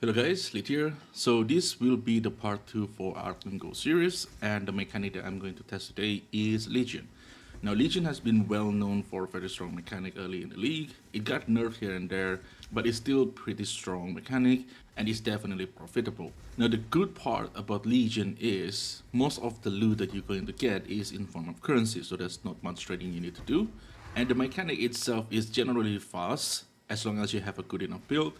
Hello guys, Lit here. So this will be the part 2 for Alch and Go series, and the mechanic that I'm going to test today is Legion. Now Legion has been well known for a very strong mechanic early in the league. It got nerfed here and there, but it's still pretty strong mechanic and it's definitely profitable. Now the good part about Legion is most of the loot that you're going to get is in form of currency, so there's not much trading you need to do. And the mechanic itself is generally fast as long as you have a good enough build.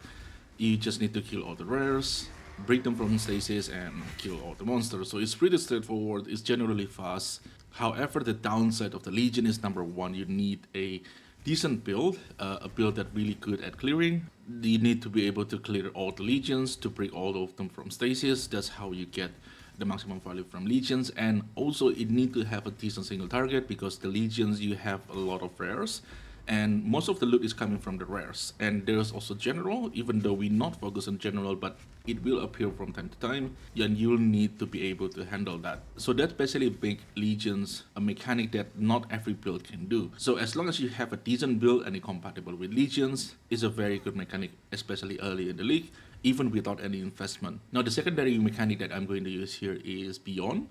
You just need to kill all the rares, break them from stasis, and kill all the monsters. So it's pretty straightforward, it's generally fast. However, the downside of the Legion is number one, you need a decent build, a build that's really good at clearing. You need to be able to clear all the Legions, to break all of them from stasis. That's how you get the maximum value from Legions. And also it need to have a decent single target, because the Legions, you have a lot of rares. And most of the loot is coming from the rares. And there's also general, even though we not focus on general, but it will appear from time to time, and you'll need to be able to handle that. So that basically makes Legions a mechanic that not every build can do. So as long as you have a decent build and it's compatible with Legions, it's a very good mechanic, especially early in the league, even without any investment. Now the secondary mechanic that I'm going to use here is Beyond.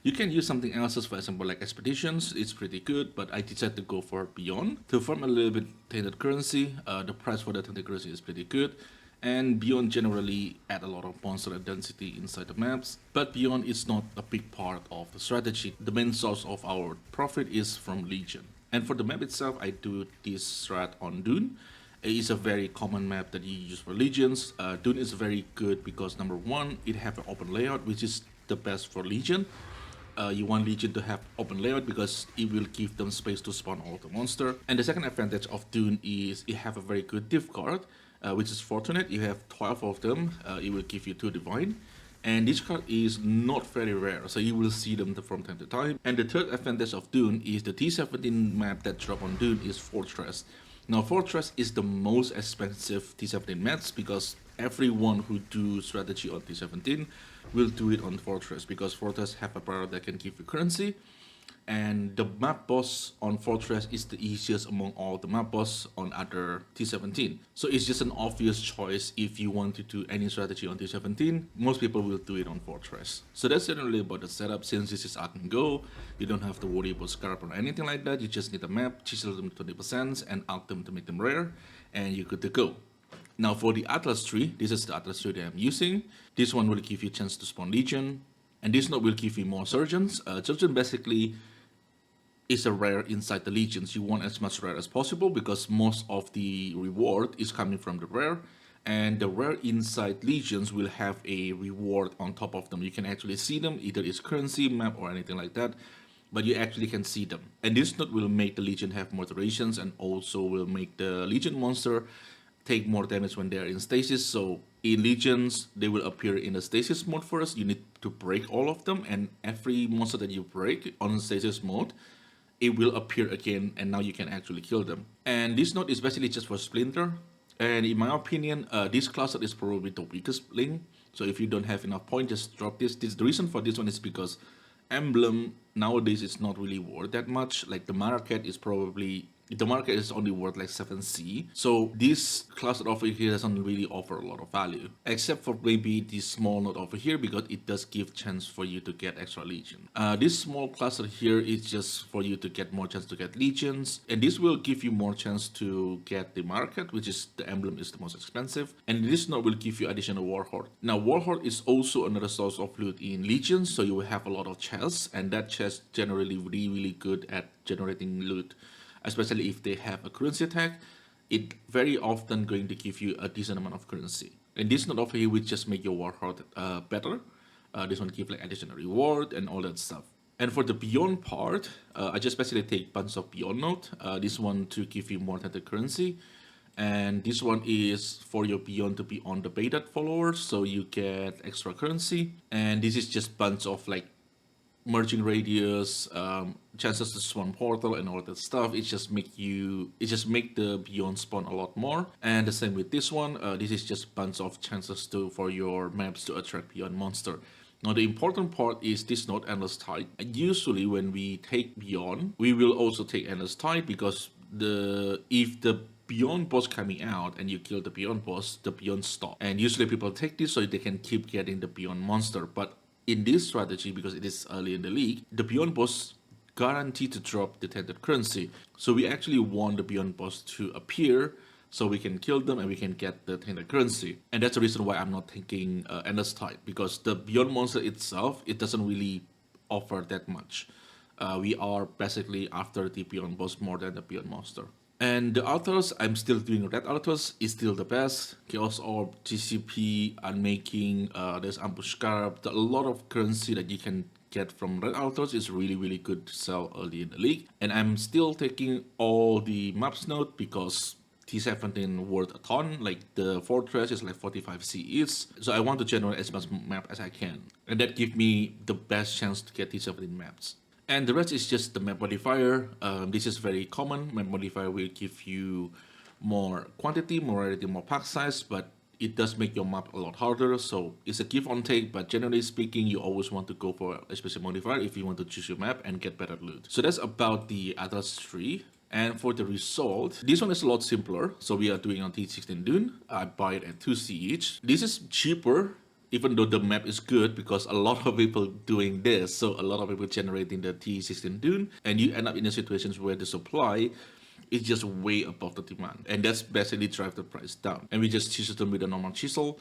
You can use something else, for example, like Expeditions. It's pretty good, but I decided to go for Beyond. To farm a little bit tainted currency, the price for the tainted currency is pretty good. And Beyond generally add a lot of monster density inside the maps. But Beyond is not a big part of the strategy. The main source of our profit is from Legion. And for the map itself, I do this strat on Dune. It is a very common map that you use for Legions. Dune is very good because number one, it have an open layout, which is the best for Legion. You want Legion to have open layout because it will give them space to spawn all the monster. And the second advantage of Dune is it have a very good div card, which is fortunate. You have 12 of them. It will give you 2 divine. And this card is not very rare, so you will see them from time to time. And the third advantage of Dune is the T17 map that drop on Dune is Fortress. Now Fortress is the most expensive T17 maps because everyone who do strategy on T17 will do it on Fortress, because Fortress have a power that can give you currency, and the map boss on Fortress is the easiest among all the map boss on other T17. So it's just an obvious choice if you want to do any strategy on T17. Most people will do it on Fortress. So that's generally about the setup. Since this is Alch and Go, you don't have to worry about scarab or anything like that. You just need a map, chisel them to 20% and alch them to make them rare, and you're good to go. Now for the Atlas tree, this is the Atlas tree that I'm using. This one will give you a chance to spawn Legion, and this node will give you more Surgeons. Surgeon basically is a rare inside the Legions. You want as much rare as possible because most of the reward is coming from the rare, and the rare inside Legions will have a reward on top of them. You can actually see them, either it's currency, map, or anything like that, but you actually can see them. And this node will make the Legion have more durations, and also will make the Legion monster take more damage when they're in stasis. So in Legions, they will appear in the stasis mode first. You need to break all of them, and every monster that you break on stasis mode, it will appear again, and now you can actually kill them. And this node is basically just for Splinter, and in my opinion, this cluster is probably the weakest link. So if you don't have enough points, just drop this. The reason for this one is because Emblem nowadays is not really worth that much. Like the market is probably, the market is only worth like 7C. So this cluster over here doesn't really offer a lot of value, except for maybe this small node over here, because it does give chance for you to get extra Legion. This small cluster here is just for you to get more chance to get Legions, and this will give you more chance to get the market, which is the emblem is the most expensive, and this node will give you additional Warhorde. Now Warhorde is also another source of loot in Legions, so you will have a lot of chests, and that chest generally really good at generating loot. Especially if they have a currency attack, it very often going to give you a decent amount of currency. And this node over here will just make your Warhorde better. This one give like additional reward and all that stuff. And for the Beyond part, I just basically take bunch of Beyond node. This one to give you more tainted currency. And this one is for your Beyond to be on the baited followers, so you get extra currency. And this is just bunch of like merging radius, chances to spawn portal and all that stuff. It just make the Beyond spawn a lot more. And the same with this one. This is just bunch of chances for your maps to attract Beyond monster. Now the important part is this node Endless Tide. And usually when we take Beyond, we will also take Endless Tide, because if the beyond boss coming out and you kill the beyond boss, the beyond stop. And usually people take this so they can keep getting the beyond monster. But in this strategy, because it is early in the league, the beyond boss guaranteed to drop the tainted currency. So we actually want the beyond boss to appear so we can kill them and we can get the tainted currency. And that's the reason why I'm not taking endless tide, because the beyond monster itself, it doesn't really offer that much. We are basically after the beyond boss more than the beyond monster. And the authors, I'm still doing red authors, is still the best. Chaos Orb, GCP, Unmaking, there's Ambush Scarab. A lot of currency that you can get from red authors is really, really good to sell early in the league. And I'm still taking all the maps note because T17 worth a ton, like the fortress is like 45 CEs. So I want to generate as much map as I can. And that gives me the best chance to get T17 maps. And the rest is just the map modifier. This is very common. Map modifier will give you more quantity, more rarity, more pack size, but it does make your map a lot harder. So it's a give on take, but generally speaking, you always want to go for a special modifier if you want to choose your map and get better loot. So that's about the Atlas tree. And for the result, this one is a lot simpler. So we are doing on T16 Dune. I buy it at 2 C each. This is cheaper, even though the map is good, because a lot of people doing this. So a lot of people generating the T16 Dune, and you end up in a situations where the supply is just way above the demand. And that's basically drive the price down. And we just chisel them with a normal chisel.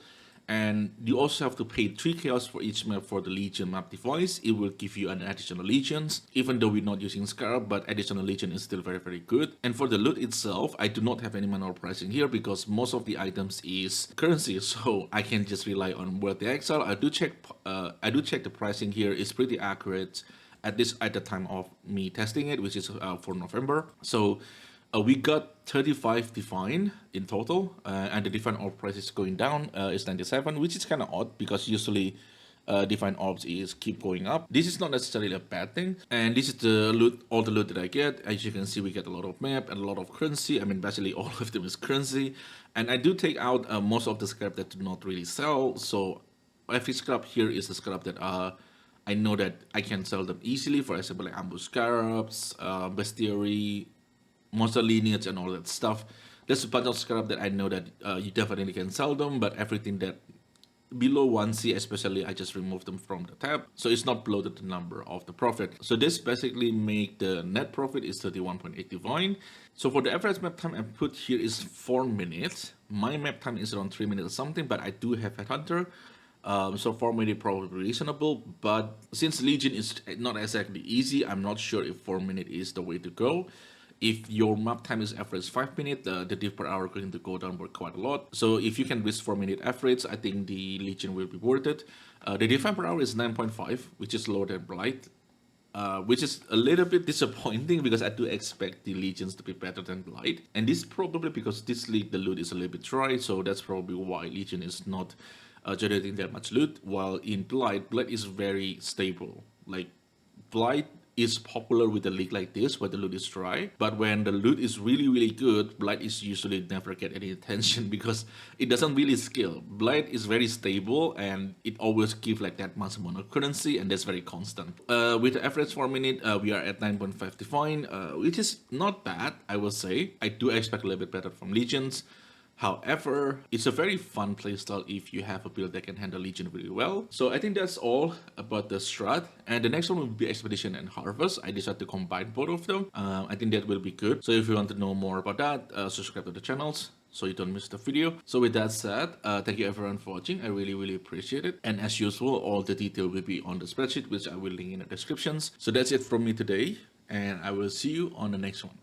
And you also have to pay 3 chaos for each map for the Legion map device. It will give you an additional Legions, even though we're not using Scarab, but additional Legion is still very, very good. And for the loot itself, I do not have any manual pricing here because most of the items is currency, so I can just rely on World the Exile. I do check the pricing here. It's pretty accurate, at least at the time of me testing it, which is for November. So we got 35 Divine in total, and the Divine Orb price is going down. It's 97, which is kind of odd because usually Divine Orbs is keep going up. This is not necessarily a bad thing, and this is the loot, all the loot that I get. As you can see, we get a lot of map and a lot of currency. I mean, basically all of them is currency, and I do take out most of the scrap that do not really sell. So every scrap here is a scrap that I know that I can sell them easily. For example, like Ambush Scarabs, Bestiary, Monster Lineage, and all that stuff. There's a bunch of scrap that I know that you definitely can sell them, but everything that below 1C especially, I just remove them from the tab, so it's not below the number of the profit. So this basically make the net profit is 31.8 Divine. So for the average map time I put here is 4 minutes. My map time is around 3 minutes or something, but I do have Headhunter. So 4 minutes probably reasonable, but since Legion is not exactly easy, I'm not sure if 4 minutes is the way to go. If your map time is average 5 minutes, the div per hour going to go down by quite a lot. So if you can risk 4 minute average, I think the Legion will be worth it. The div per hour is 9.5, which is lower than Blight, which is a little bit disappointing because I do expect the Legions to be better than Blight. And this probably because this league, the loot is a little bit dry, so that's probably why Legion is not generating that much loot. While in Blight is very stable. Like, Blight is popular with a league like this where the loot is dry, but when the loot is really, really good, Blight is usually never get any attention because it doesn't really scale. Blight is very stable and it always gives like that much amount of currency, and that's very constant. With the average 4 minute, we are at 9.5 Divine, which is not bad, I will say. I do expect a little bit better from Legions. However, it's a very fun playstyle if you have a build that can handle Legion really well. So I think that's all about the strat. And the next one will be Expedition and Harvest. I decided to combine both of them. I think that will be good. So if you want to know more about that, subscribe to the channels so you don't miss the video. So with that said, thank you everyone for watching. I really, really appreciate it. And as usual, all the detail will be on the spreadsheet, which I will link in the descriptions. So that's it from me today, and I will see you on the next one.